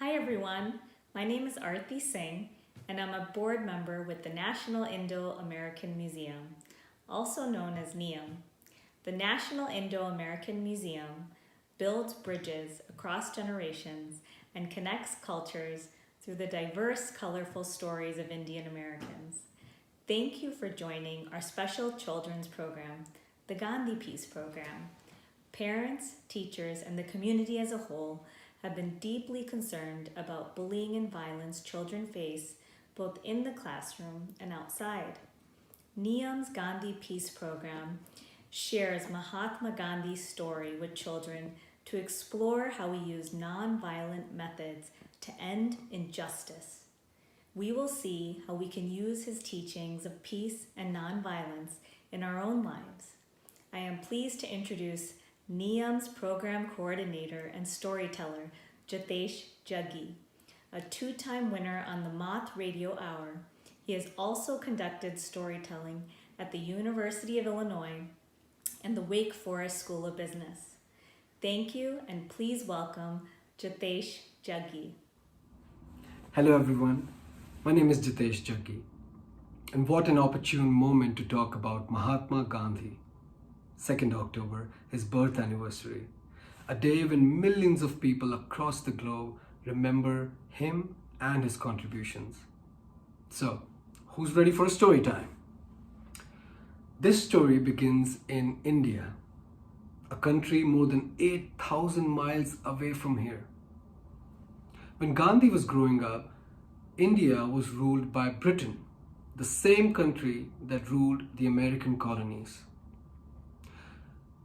Hi everyone, my name is Arti Singh and I'm a board member with the National Indo-American Museum, also known as NIAM. The National Indo-American Museum builds bridges across generations and connects cultures through the diverse, colorful stories of Indian Americans. Thank you for joining our special children's program, the Gandhi Peace Program. Parents, teachers, and the community as a whole have been deeply concerned about bullying and violence children face both in the classroom and outside. NIAM's Gandhi Peace Program shares Mahatma Gandhi's story with children to explore how we use nonviolent methods to end injustice. We will see how we can use his teachings of peace and nonviolence in our own lives. I am pleased to introduce NIAM's program coordinator and storyteller, Jitesh Jaggi, a two-time winner on the Moth Radio Hour. He has also conducted storytelling at the University of Illinois and the Wake Forest School of Business. Thank you, and please welcome Jitesh Jaggi. Hello everyone, my name is Jitesh Jaggi, and what an opportune moment to talk about Mahatma Gandhi. 2nd October, his birth anniversary, a day when millions of people across the globe remember him and his contributions. So, who's ready for a story time? This story begins in India, a country more than 8,000 miles away from here. When Gandhi was growing up, India was ruled by Britain, the same country that ruled the American colonies.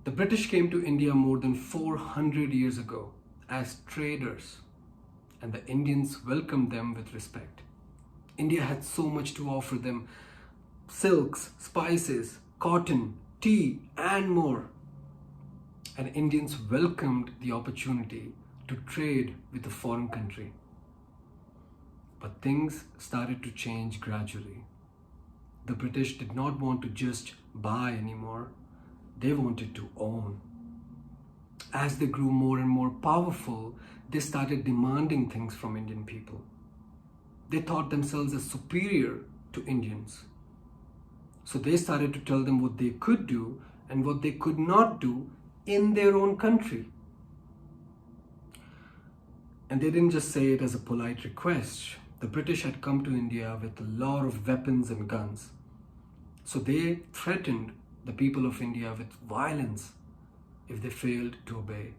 The British came to India more than 400 years ago as traders, and the Indians welcomed them with respect. India had so much to offer them: silks, spices, cotton, tea, and more. And Indians welcomed the opportunity to trade with a foreign country. But things started to change gradually. The British did not want to just buy anymore. They wanted to own. As they grew more and more powerful, they started demanding things from Indian people. They thought themselves as superior to Indians. So they started to tell them what they could do and what they could not do in their own country. And they didn't just say it as a polite request. The British had come to India with a lot of weapons and guns. So they threatened the people of India with violence if they failed to obey.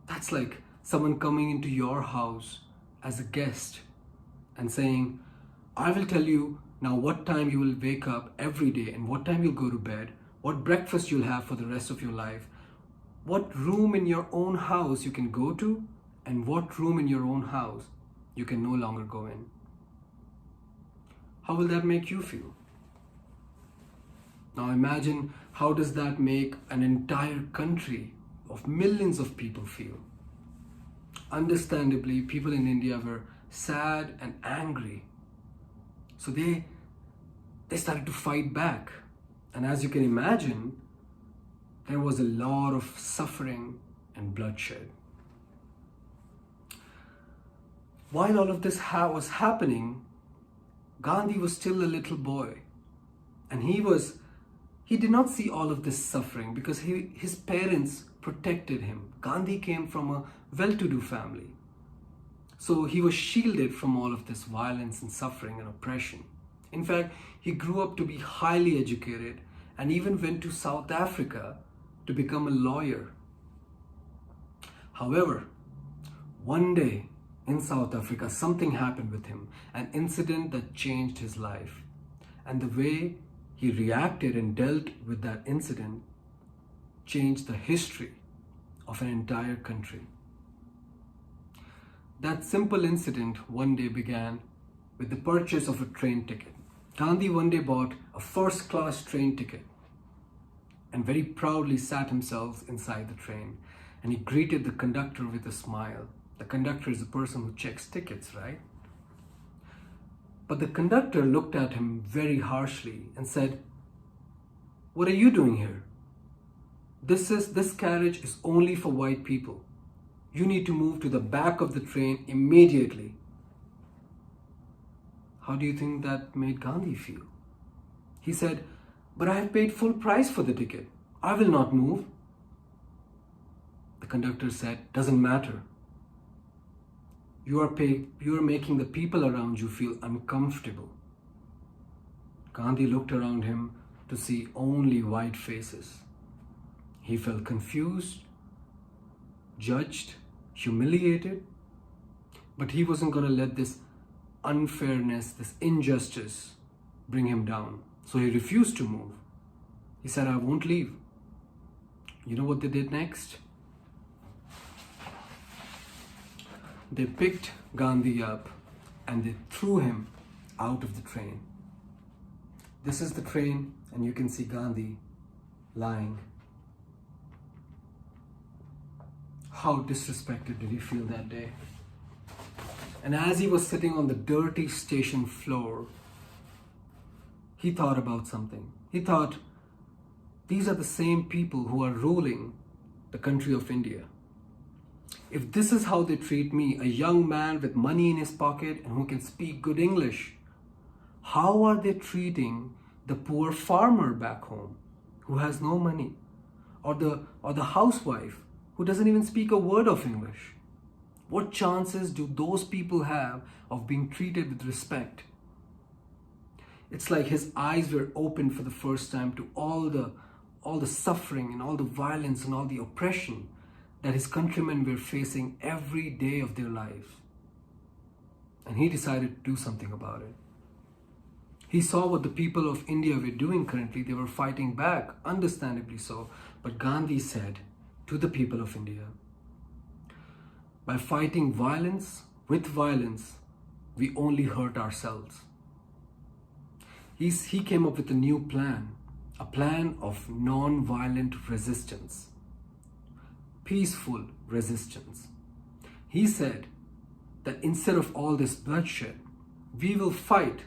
That's like someone coming into your house as a guest and saying, I will tell you now what time you will wake up every day and what time you'll go to bed, what breakfast you'll have for the rest of your life, what room in your own house you can go to, and what room in your own house you can no longer go in. How will that make you feel? Now imagine, how does that make an entire country of millions of people feel? Understandably, people in India were sad and angry. So they started to fight back. And as you can imagine, there was a lot of suffering and bloodshed. While all of this was happening, Gandhi was still a little boy. And he did not see all of this suffering because his parents protected him. Gandhi came from a well-to-do family. So he was shielded from all of this violence and suffering and oppression. In fact, he grew up to be highly educated and even went to South Africa to become a lawyer. However, one day in South Africa, something happened with him, an incident that changed his life. And the way he reacted and dealt with that incident changed the history of an entire country. That simple incident one day began with the purchase of a train ticket. Gandhi one day bought a first-class train ticket and very proudly sat himself inside the train, and he greeted the conductor with a smile. The conductor is the person who checks tickets, right? But the conductor looked at him very harshly and said, "What are you doing here? This carriage is only for white people. You need to move to the back of the train immediately. How do you think that made Gandhi feel? He said, but I have paid full price for the ticket. I will not move. The conductor said, doesn't matter. You are making the people around you feel uncomfortable. Gandhi looked around him to see only white faces. He felt confused, judged, humiliated, but he wasn't going to let this unfairness, this injustice bring him down. So he refused to move. He said, I won't leave. You know what they did next? They picked Gandhi up and they threw him out of the train. This is the train, and you can see Gandhi lying. How disrespected did he feel that day? And as he was sitting on the dirty station floor, he thought about something. He thought, these are the same people who are ruling the country of India. If this is how they treat me, a young man with money in his pocket and who can speak good English, how are they treating the poor farmer back home who has no money? Or the housewife who doesn't even speak a word of English? What chances do those people have of being treated with respect? It's like his eyes were opened for the first time to all the suffering and all the violence and all the oppression that his countrymen were facing every day of their lives. And he decided to do something about it. He saw what the people of India were doing currently. They were fighting back, understandably so. But Gandhi said to the people of India, by fighting violence with violence, we only hurt ourselves. He came up with a new plan, a plan of non-violent resistance, peaceful resistance. He said that instead of all this bloodshed, we will fight.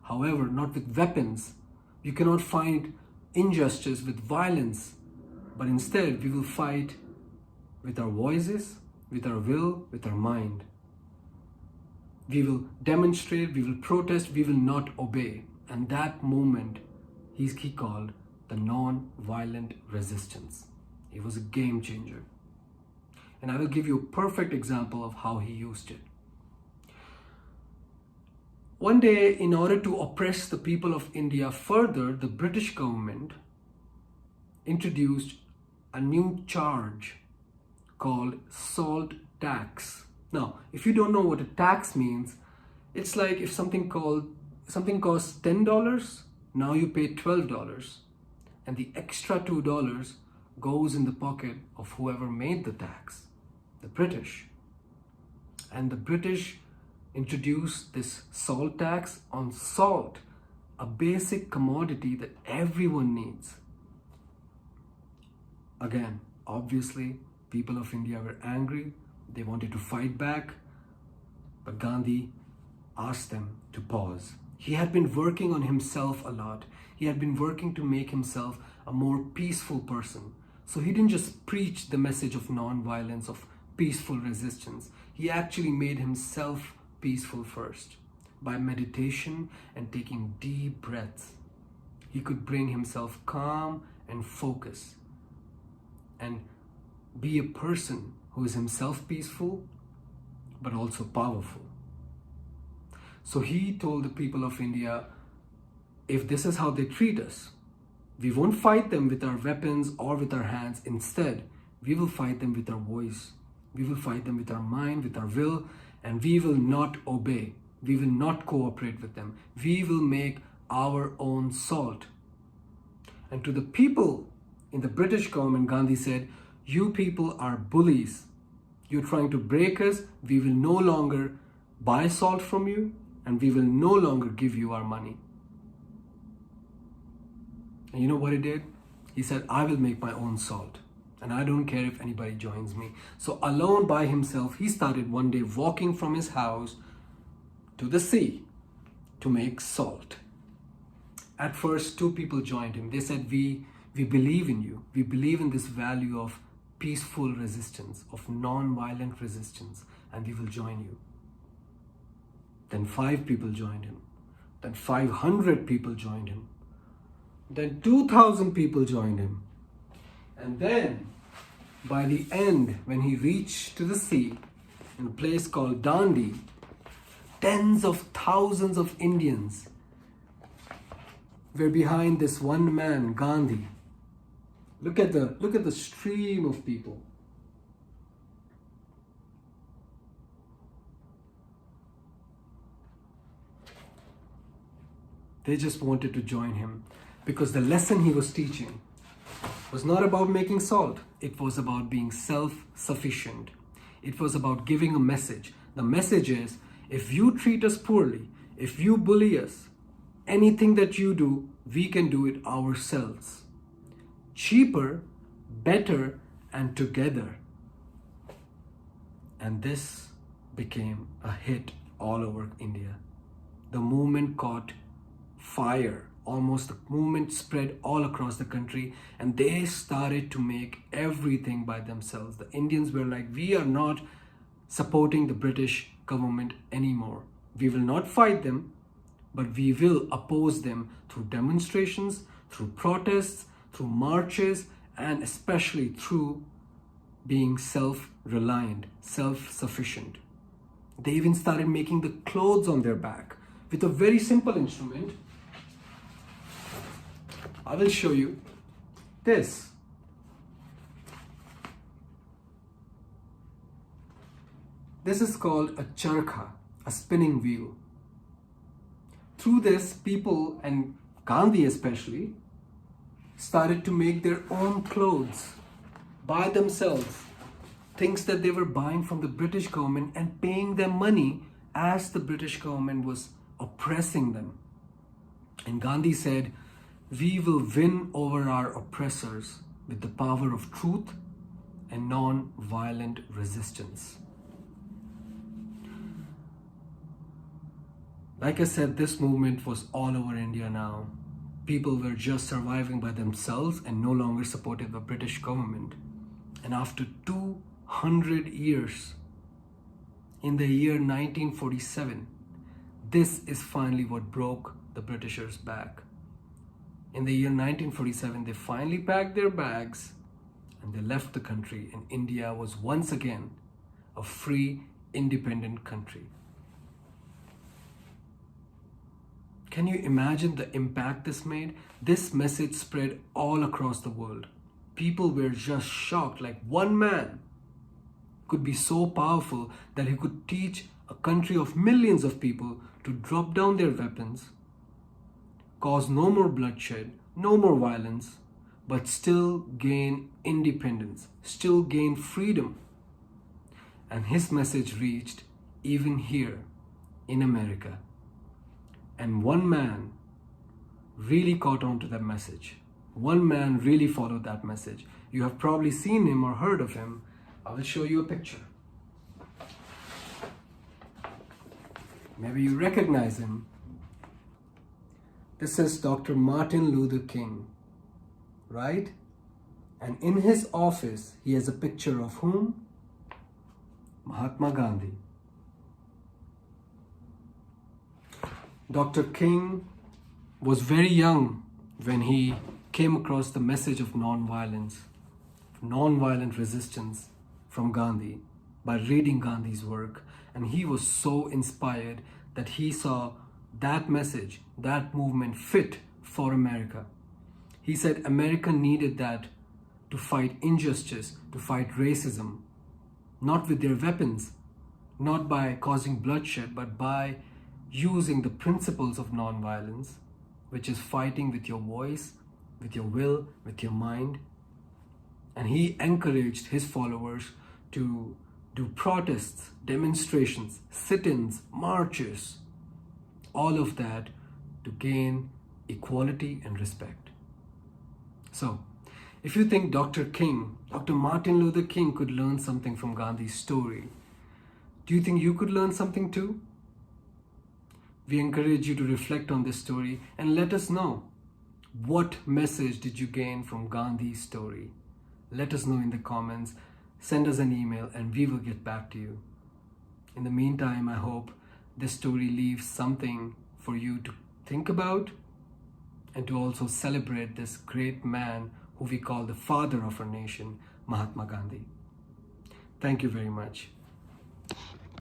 However, not with weapons. You cannot fight injustice with violence, but instead we will fight with our voices, with our will, with our mind. We will demonstrate, we will protest, we will not obey. And that moment he called the non-violent resistance. It was a game changer. And I will give you a perfect example of how he used it. One day, in order to oppress the people of India further, the British government introduced a new charge called salt tax. Now, if you don't know what a tax means, it's like if something costs $10, now you pay $12, and the extra $2 goes in the pocket of whoever made the tax, the British. And the British introduced this salt tax on salt, a basic commodity that everyone needs. Again, obviously, people of India were angry. They wanted to fight back, but Gandhi asked them to pause. He had been working on himself a lot. He had been working to make himself a more peaceful person. So he didn't just preach the message of non-violence, of peaceful resistance. He actually made himself peaceful first. By meditation and taking deep breaths, he could bring himself calm and focus and be a person who is himself peaceful but also powerful. So he told the people of India, if this is how they treat us, we won't fight them with our weapons or with our hands. Instead, we will fight them with our voice. We will fight them with our mind, with our will, and we will not obey. We will not cooperate with them. We will make our own salt. And to the people in the British government, Gandhi said, you people are bullies. You're trying to break us. We will no longer buy salt from you, and we will no longer give you our money. And you know what he did? He said, I will make my own salt, and I don't care if anybody joins me. So alone by himself, he started one day walking from his house to the sea to make salt. At first, 2 people joined him. They said, we believe in you. We believe in this value of peaceful resistance, of non-violent resistance, and we will join you. Then 5 people joined him. Then 500 people joined him. Then 2,000 people joined him. And then, by the end, when he reached to the sea, in a place called Dandi, tens of thousands of Indians were behind this one man, Gandhi. Look at the stream of people. They just wanted to join him because the lesson he was teaching was not about making salt. It was about being self-sufficient. It was about giving a message. The message is, if you treat us poorly, if you bully us, anything that you do, we can do it ourselves. Cheaper, better, and together. And this became a hit all over India. The movement caught fire. Almost the movement spread all across the country, and they started to make everything by themselves. The Indians were like, we are not supporting the British government anymore. We will not fight them, but we will oppose them through demonstrations, through protests, through marches, and especially through being self-reliant, self-sufficient. They even started making the clothes on their back with a very simple instrument. I will show you this. This is called a charkha, a spinning wheel. Through this, people, and Gandhi especially, started to make their own clothes by themselves. Things that they were buying from the British government and paying them money as the British government was oppressing them. And Gandhi said, we will win over our oppressors with the power of truth and non-violent resistance. Like I said, this movement was all over India now. People were just surviving by themselves and no longer supported the British government. And after 200 years, in the year 1947, this is finally what broke the Britishers' back. In the year 1947, they finally packed their bags and they left the country, and India was once again a free, independent country. Can you imagine the impact this made? This message spread all across the world. People were just shocked, like one man could be so powerful that he could teach a country of millions of people to drop down their weapons, cause no more bloodshed, no more violence, but still gain independence, still gain freedom. And his message reached even here in America. And one man really caught on to that message. One man really followed that message. You have probably seen him or heard of him. I will show you a picture. Maybe you recognize him. This is Dr. Martin Luther King, right? And in his office, he has a picture of whom? Mahatma Gandhi. Dr. King was very young when he came across the message of non-violence, non-violent resistance from Gandhi by reading Gandhi's work. And he was so inspired that he saw that message, that movement fit for America. He said America needed that to fight injustice, to fight racism, not with their weapons, not by causing bloodshed, but by using the principles of non-violence, which is fighting with your voice, with your will, with your mind. And he encouraged his followers to do protests, demonstrations, sit-ins, marches, all of that to gain equality and respect. So, if you think Dr. Martin Luther King could learn something from Gandhi's story, do you think you could learn something too? We encourage you to reflect on this story and let us know, what message did you gain from Gandhi's story? let us know in the comments, send us an email, and we will get back to you. In the meantime, I hope this story leaves something for you to think about and to also celebrate this great man who we call the father of our nation, Mahatma Gandhi. Thank you very much.